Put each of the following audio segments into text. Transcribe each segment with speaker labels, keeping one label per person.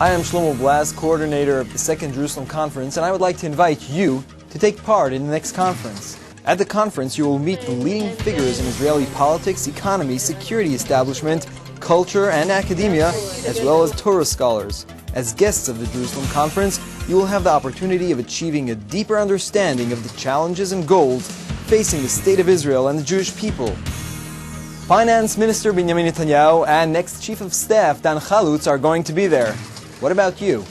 Speaker 1: Hi, I'm Shlomo Blas, coordinator of the Second Jerusalem Conference, and I would like to invite you to take part in the next conference. At the conference, you will meet the leading figures in Israeli politics, economy, security establishment, culture, and academia, as well as Torah scholars. As guests of the Jerusalem Conference, you will have the opportunity of achieving a deeper understanding of the challenges and goals facing the state of Israel and the Jewish people. Finance Minister Benjamin Netanyahu and next Chief of Staff Dan Chalutz are going to be there. What about you?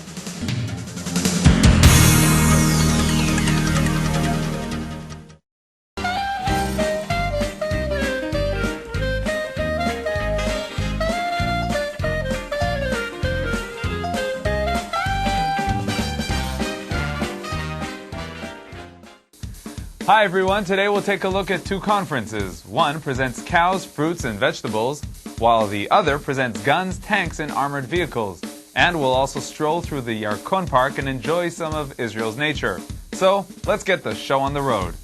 Speaker 2: Hi everyone, today we'll take a look at two conferences. One presents cows, fruits, and vegetables, while the other presents guns, tanks, and armored vehicles. And we'll also stroll through the Yarkon Park and enjoy some of Israel's nature. So, let's get the show on the road.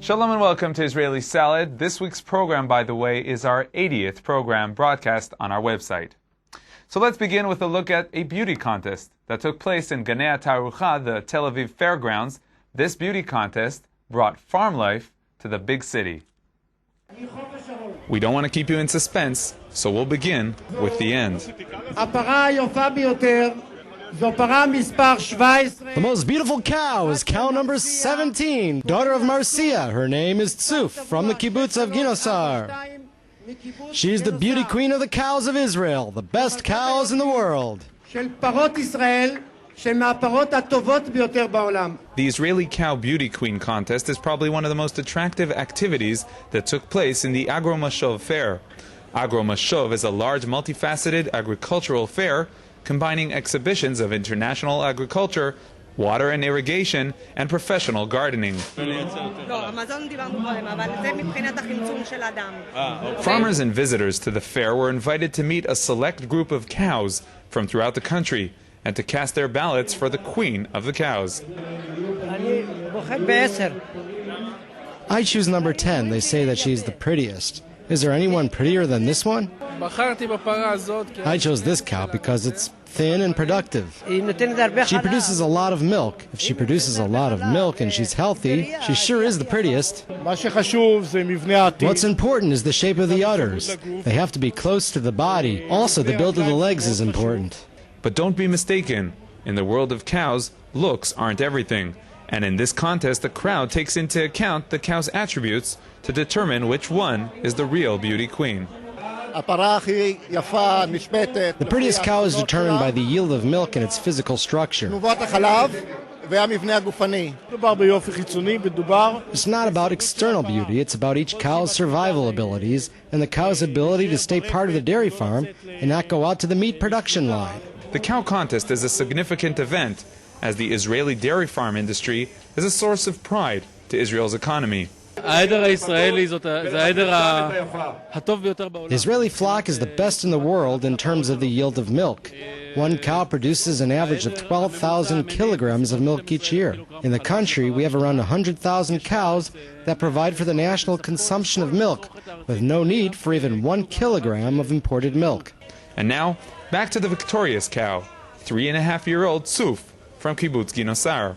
Speaker 2: Shalom and welcome to Israeli Salad. This week's program, by the way, is our 80th program broadcast on our website. So let's begin with a look at a beauty contest that took place in Ganei HaTarucha, the Tel Aviv fairgrounds. This beauty contest brought farm life to the big city. We don't want to keep you in suspense, so we'll begin with the end.
Speaker 3: The most beautiful cow is cow number 17, daughter of Marcia. Her name is Tzuf, from the kibbutz of Ginosar. She's the beauty queen of the cows of Israel, the best cows in the world.
Speaker 2: The Israeli Cow Beauty Queen contest is probably one of the most attractive activities that took place in the Agro Mashov fair. Agro Mashov is a large, multifaceted agricultural fair combining exhibitions of international agriculture, water and irrigation, and professional gardening. Farmers and visitors to the fair were invited to meet a select group of cows from throughout the country and to cast their ballots for the queen of the cows.
Speaker 3: I choose number 10. They say that she's the prettiest. Is there anyone prettier than this one? I chose this cow because it's thin and productive. She produces a lot of milk. If she produces a lot of milk and she's healthy, she sure is the prettiest. What's important is the shape of the udders. They have to be close to the body. Also, the build of the legs is important.
Speaker 2: But don't be mistaken. In the world of cows, looks aren't everything. And in this contest, the crowd takes into account the cow's attributes to determine which one is the real beauty queen.
Speaker 3: The prettiest cow is determined by the yield of milk and its physical structure. It's not about external beauty, it's about each cow's survival abilities and the cow's ability to stay part of the dairy farm and not go out to the meat production line.
Speaker 2: The cow contest is a significant event, as the Israeli dairy farm industry is a source of pride to Israel's economy.
Speaker 3: The Israeli flock is the best in the world in terms of the yield of milk. One cow produces an average of 12,000 kilograms of milk each year. In the country, we have around 100,000 cows that provide for the national consumption of milk, with no need for even 1 kilogram of imported milk.
Speaker 2: And now, back to the victorious cow, 3.5-year-old Tzuf from kibbutz Ginosar.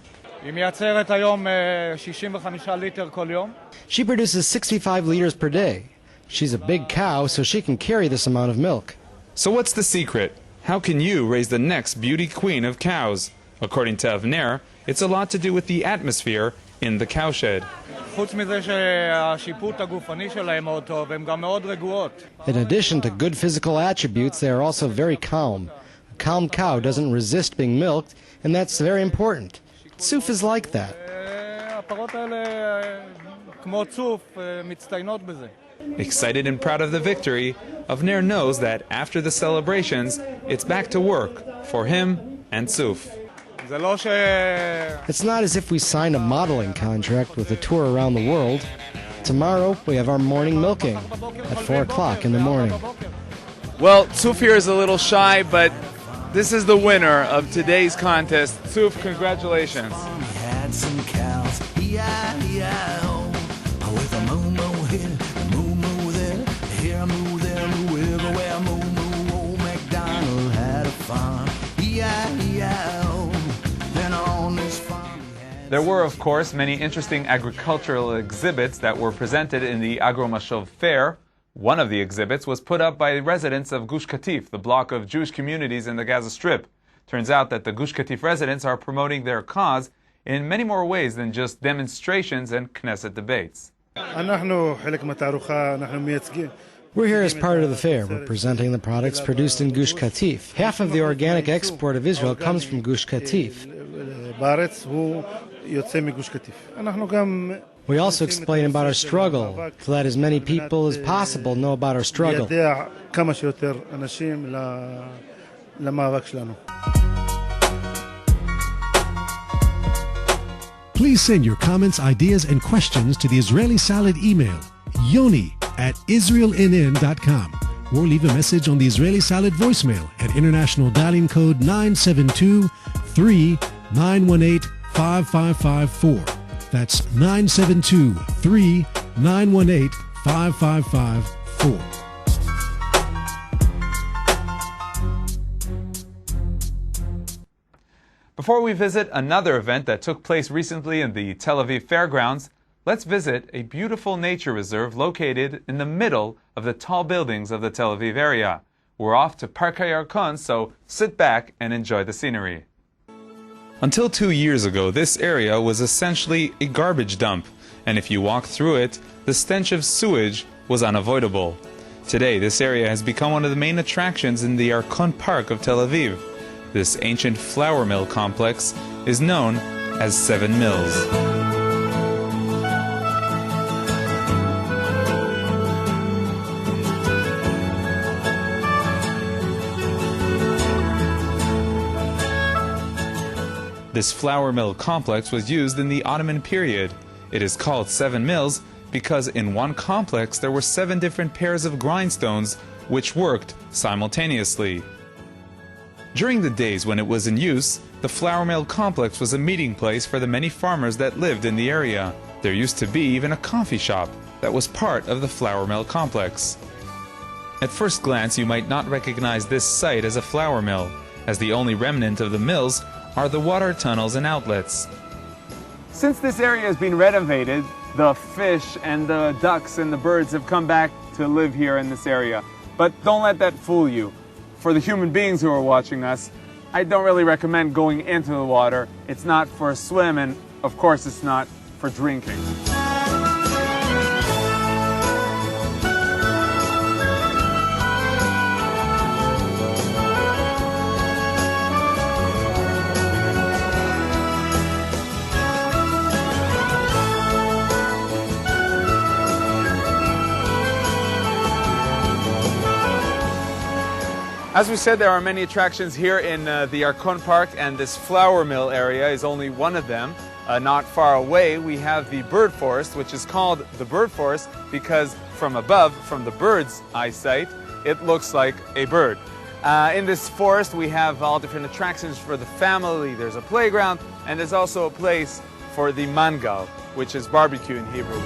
Speaker 3: She produces 65 liters per day. She's a big cow, so she can carry this amount of milk.
Speaker 2: So what's the secret? How can you raise the next beauty queen of cows? According to Avner, it's a lot to do with the atmosphere in the cowshed.
Speaker 3: In addition to good physical attributes, they are also very calm. A calm cow doesn't resist being milked, and that's very important. Tzuf is like that.
Speaker 2: Excited and proud of the victory, Avner knows that after the celebrations, it's back to work for him and Tzuf.
Speaker 3: It's not as if we signed a modeling contract with a tour around the world. Tomorrow, we have our morning milking at 4 o'clock in the morning.
Speaker 2: Well, Tzuf here is a little shy, but this is the winner of today's contest. Tzuf, congratulations.
Speaker 4: We had some cows, E-I-E-I-O. With a moo-moo here, a moo-moo there, here a moo, there a moo, everywhere a moo-moo. Old MacDonald had a farm, E-I-E-I-O. Then on this farm we had...
Speaker 2: There were, of course, many interesting agricultural exhibits that were presented in the Agromashov Fair. One of the exhibits was put up by residents of Gush Katif, the block of Jewish communities in the Gaza Strip. Turns out that the Gush Katif residents are promoting their cause in many more ways than just demonstrations and Knesset debates.
Speaker 3: We're here as part of the fair, representing the products produced in Gush Katif. Half of the organic export of Israel comes from Gush Katif. We also explain about our struggle, so that as many people as possible know about our struggle.
Speaker 5: Please send your comments, ideas, and questions to the Israeli Salad email, yoni@israelnn.com, or leave a message on the Israeli Salad voicemail at international dialing code 972-3918-5554. That's 972-3918-5554.
Speaker 2: Before we visit another event that took place recently in the Tel Aviv Fairgrounds, let's visit a beautiful nature reserve located in the middle of the tall buildings of the Tel Aviv area. We're off to Park HaYarkon, so sit back and enjoy the scenery. Until 2 years ago, this area was essentially a garbage dump, and if you walked through it, the stench of sewage was unavoidable. Today, this area has become one of the main attractions in the Yarkon Park of Tel Aviv. This ancient flour mill complex is known as 7 Mills. This flour mill complex was used in the Ottoman period. It is called 7 Mills because in one complex there were 7 different pairs of grindstones which worked simultaneously. During the days when it was in use, the flour mill complex was a meeting place for the many farmers that lived in the area. There used to be even a coffee shop that was part of the flour mill complex. At first glance, you might not recognize this site as a flour mill, as the only remnant of the mills are the water tunnels and outlets. Since this area has been renovated, the fish and the ducks and the birds have come back to live here in this area. But don't let that fool you. For the human beings who are watching us, I don't really recommend going into the water. It's not for a swim, and of course it's not for drinking. As we said, there are many attractions here in the Yarkon Park, and this flour mill area is only one of them. Not far away, we have the bird forest, which is called the bird forest because from above, from the bird's eyesight, it looks like a bird. In this forest, we have all different attractions for the family. There's a playground, and there's also a place for the mangal, which is barbecue in Hebrew.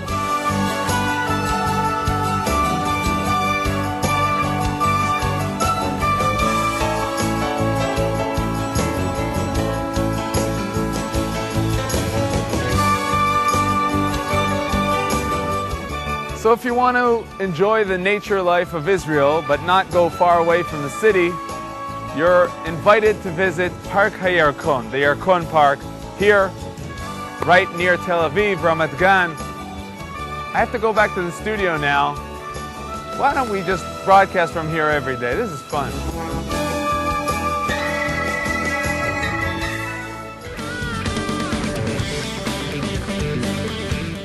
Speaker 2: So if you want to enjoy the nature life of Israel, but not go far away from the city, you're invited to visit Park HaYarkon, the Yarkon Park, here, right near Tel Aviv, Ramat Gan. I have to go back to the studio now. Why don't we just broadcast from here every day? This is fun.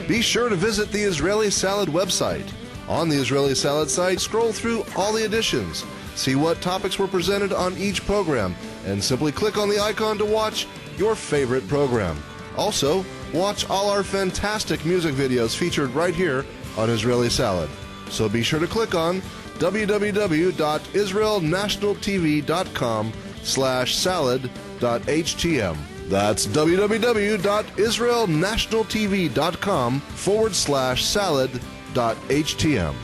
Speaker 6: Be sure to visit the Israeli Salad website. On the Israeli Salad site, scroll through all the editions, see what topics were presented on each program, and simply click on the icon to watch your favorite program. Also, watch all our fantastic music videos featured right here on Israeli Salad. So be sure to click on www.israelnationaltv.com/salad.htm. That's www.israelnationaltv.com/salad.htm.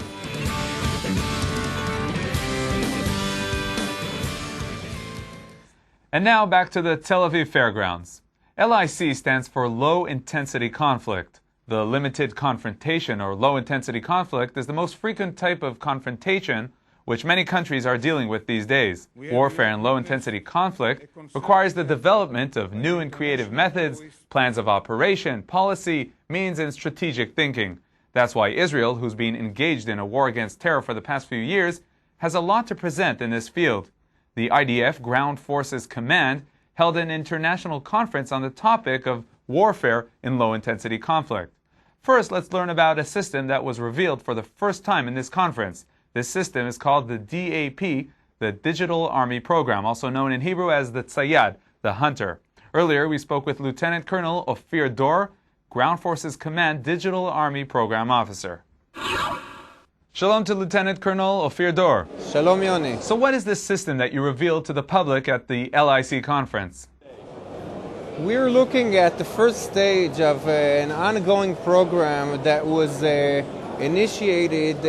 Speaker 2: And now back to the Tel Aviv Fairgrounds. LIC stands for Low Intensity Conflict. The limited confrontation or low intensity conflict is the most frequent type of confrontation which many countries are dealing with these days. Warfare and low intensity conflict requires the development of new and creative methods, plans of operation, policy, means, and strategic thinking. That's why Israel, who's been engaged in a war against terror for the past few years, has a lot to present in this field. The IDF Ground Forces Command held an international conference on the topic of warfare in low-intensity conflict. First, let's learn about a system that was revealed for the first time in this conference. This system is called the DAP, the Digital Army Program, also known in Hebrew as the Tzayad, the Hunter. Earlier, we spoke with Lieutenant Colonel Ophir Dor, Ground Forces Command Digital Army Program Officer. Shalom to Lieutenant Colonel Ophir Dor.
Speaker 7: Shalom, Yoni.
Speaker 2: So what is this system that you revealed to the public at the LIC conference?
Speaker 7: We're looking at the first stage of an ongoing program that was initiated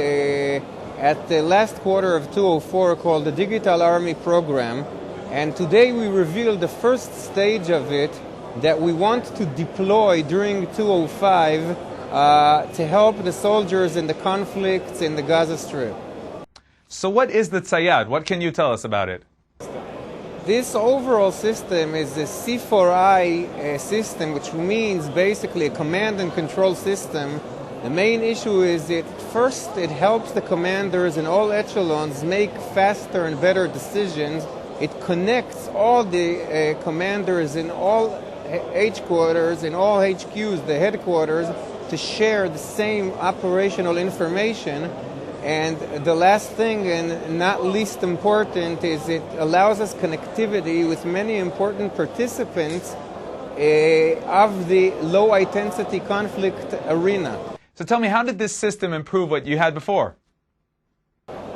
Speaker 7: at the last quarter of 2004 called the Digital Army Program. And today we revealed the first stage of it that we want to deploy during 2005 to help the soldiers in the conflicts in the Gaza Strip.
Speaker 2: So what is the Tzayad? What can you tell us about it?
Speaker 7: This overall system is a C4I system, which means basically a command and control system. The main issue is it helps the commanders in all echelons make faster and better decisions. It connects all the commanders in all H-quarters, in all HQs, the headquarters, to share the same operational information. And the last thing, and not least important, is it allows us connectivity with many important participants of the low-intensity conflict arena.
Speaker 2: So tell me, how did this system improve what you had before?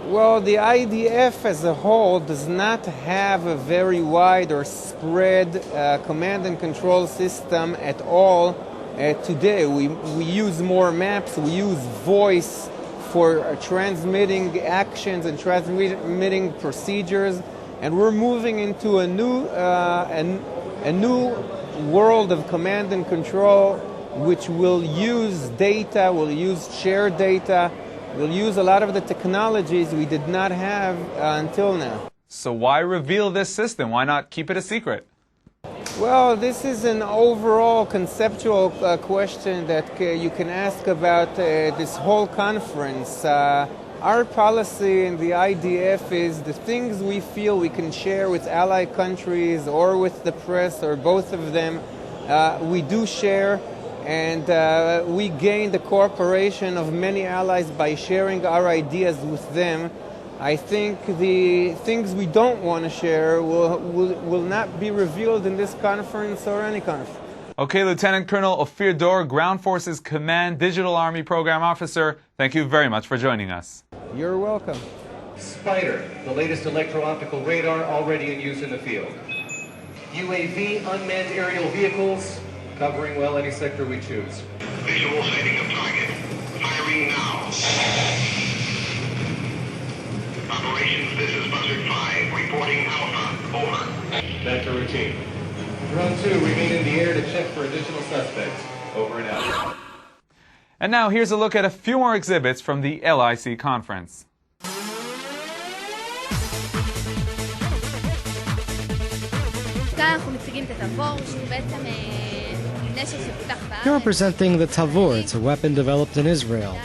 Speaker 7: Well, the IDF as a whole does not have a very wide or spread command and control system at all. Today, we use more maps, we use voice for transmitting actions and transmitting procedures, and we're moving into a new world of command and control, which will use data, will use shared data, will use a lot of the technologies we did not have until now.
Speaker 2: So why reveal this system? Why not keep it a secret?
Speaker 7: Well, this is an overall conceptual question that you can ask about this whole conference. Our policy in the IDF is the things we feel we can share with allied countries or with the press or both of them, we do share, and we gain the cooperation of many allies by sharing our ideas with them. I think the things we don't want to share will not be revealed in this conference or any conference.
Speaker 2: Okay, Lieutenant Colonel Ophir Dor, Ground Forces Command Digital Army Program Officer, thank you very much for joining us.
Speaker 7: You're welcome.
Speaker 8: Spider, the latest electro-optical radar already in use in the field. UAV, unmanned aerial vehicles, covering well any sector we choose.
Speaker 9: Visual sighting of target. Firing now. Operations, this is Buzzard 5, reporting Alpha. Over.
Speaker 8: Back to routine. Drone 2, remain in the air to check for additional suspects. Over and out.
Speaker 2: And now here's a look at a few more exhibits from the LIC conference.
Speaker 3: Here we're presenting the Tavor. It's a weapon developed in Israel.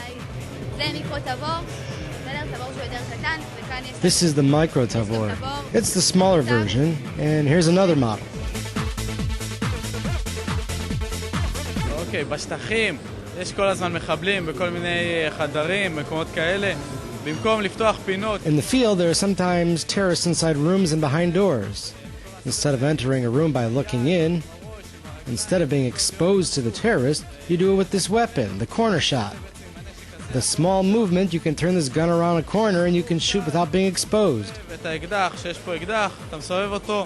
Speaker 3: This is the Micro Tavor. It's the smaller version, and here's another model.
Speaker 10: אוקיי, בשטחים יש כל הזמן מחבלים בכל מיני חדרים, מקומות כאלה. במקום לפתוח פינות.
Speaker 3: In the field, there are sometimes terrorists inside rooms and behind doors. Instead of entering a room by looking in, Instead of being exposed to the terrorist, you do it with this weapon, the corner shot. With a small movement, you can turn this gun around a corner and you can shoot without being exposed.
Speaker 10: את האקדח, שיש פה אקדח, אתה מסובב אותו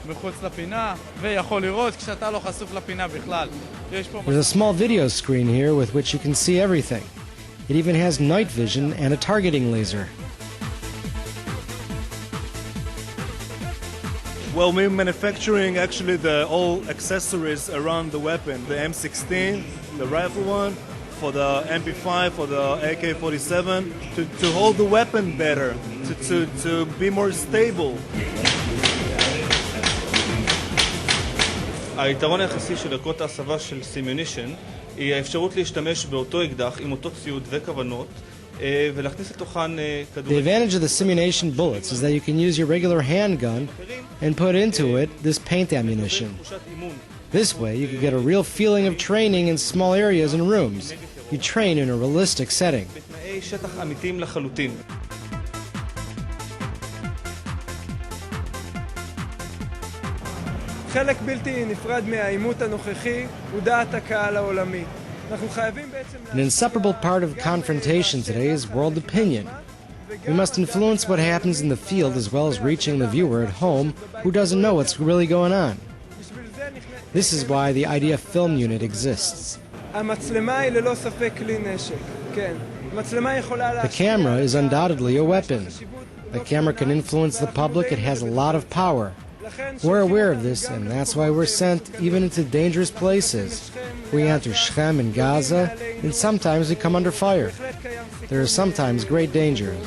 Speaker 10: מחוץ לפינה, ויכול לראות כשאתה לא חשוף לפינה בכלל.
Speaker 3: There's a small video screen here with which you can see everything. It even has night vision and a targeting laser.
Speaker 11: Well, we're manufacturing actually all accessories around the weapon. The M16, the rifle one, for the MP5, for the AK-47, to hold the weapon better, to be more stable. היתרון היחסי של ערכות ההסבה של סימיונישן היא האפשרות להשתמש באותו אקדח עם אותו ציוד וכוונות ולהכניס לתוכן כדורים.
Speaker 3: The advantage of the simulation bullets is that you can use your regular handgun and put into it this paint ammunition. This way you can get a real feeling of training in small areas and rooms. You train in a realistic setting.
Speaker 11: בתנאי שטח אמיתיים לחלוטין.
Speaker 7: חלק בלתי נפרד מהעימות הנוכחי הוא דעת הקהל העולמי. אנחנו חייבים בעצם...
Speaker 3: An inseparable part of confrontation today is world opinion. We must influence what happens in the field as well as reaching the viewer at home who doesn't know what's really going on. This is why the Idea Film Unit exists.
Speaker 7: המצלמה היא ללא ספק כלי נשק. כן. המצלמה יכולה
Speaker 3: The camera is undoubtedly a weapon. The camera can influence the public. It has a lot of power. We're aware of this, and that's why we're sent even into dangerous places. We enter Shechem and Gaza, and sometimes we come under fire. There are sometimes great dangers.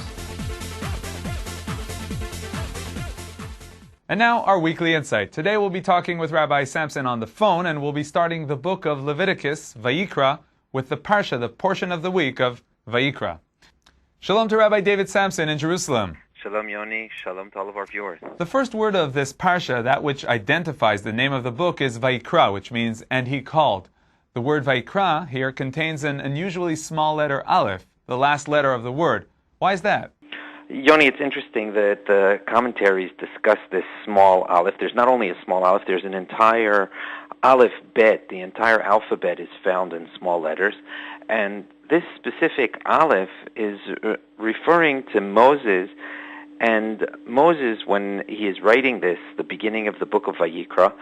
Speaker 2: And now our weekly insight. Today we'll be talking with Rabbi Samson on the phone, and we'll be starting the book of Leviticus, Vayikra, with the Parsha, the portion of the week of Vayikra. Shalom to Rabbi David Samson in Jerusalem.
Speaker 12: Shalom Yoni, shalom to all of our viewers.
Speaker 2: The first word of this Parsha, that which identifies the name of the book, is Vayikra, which means, and he called. The word Vayikra here contains an unusually small letter Aleph, the last letter of the word. Why is that?
Speaker 12: Yoni, it's interesting that the commentaries discuss this small Aleph. There's not only a small Aleph, there's an entire Aleph Bet. The entire alphabet is found in small letters. And this specific Aleph is referring to Moses. And Moses, when he is writing this, the beginning of the book of Vayikra,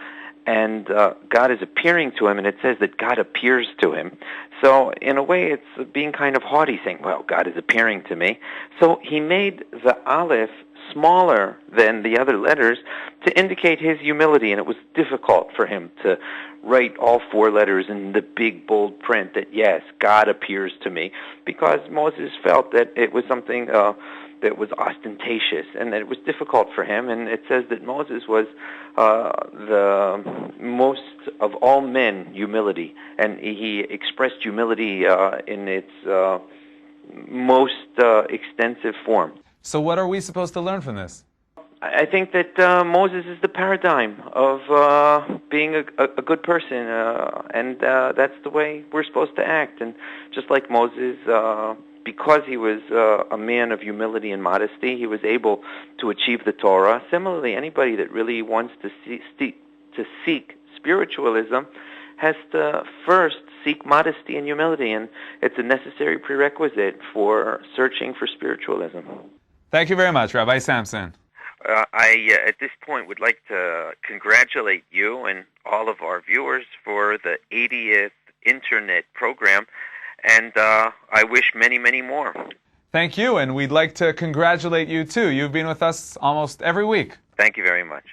Speaker 12: and God is appearing to him, and it says that God appears to him. So in a way, it's being kind of haughty, saying, well, God is appearing to me. So he made the Aleph smaller than the other letters to indicate his humility, and it was difficult for him to write all four letters in the big, bold print that, yes, God appears to me, because Moses felt that it was something that was ostentatious, and that it was difficult for him. And it says that Moses was the most of all men humility, and he expressed humility in its most extensive form.
Speaker 2: So what are we supposed to learn from this?
Speaker 12: I think that Moses is the paradigm of being a good person, and that's the way we're supposed to act. And just like Moses, because he was a man of humility and modesty, he was able to achieve the Torah. Similarly, anybody that really wants to seek spiritualism has to first seek modesty and humility, and it's a necessary prerequisite for searching for spiritualism.
Speaker 2: Thank you very much, Rabbi Samson.
Speaker 12: I, at this point, would like to congratulate you and all of our viewers for the 80th Internet program, and I wish many, many more.
Speaker 2: Thank you, and we'd like to congratulate you too. You've been with us almost every week.
Speaker 12: Thank you very much.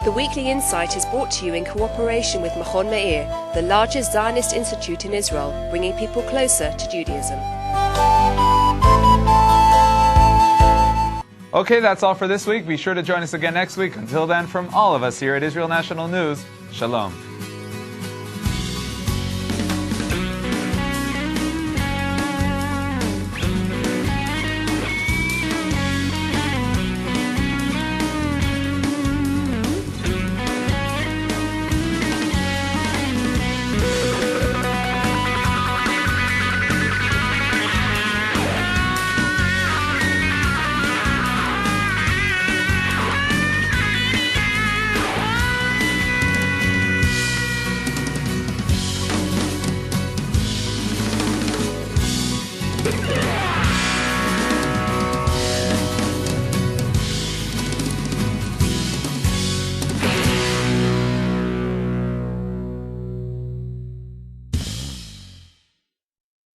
Speaker 13: The Weekly Insight is brought to you in cooperation with Machon Meir, the largest Zionist institute in Israel, bringing people closer to Judaism.
Speaker 2: Okay, that's all for this week. Be sure to join us again next week. Until then, from all of us here at Israel National News, Shalom.
Speaker 14: Thank you.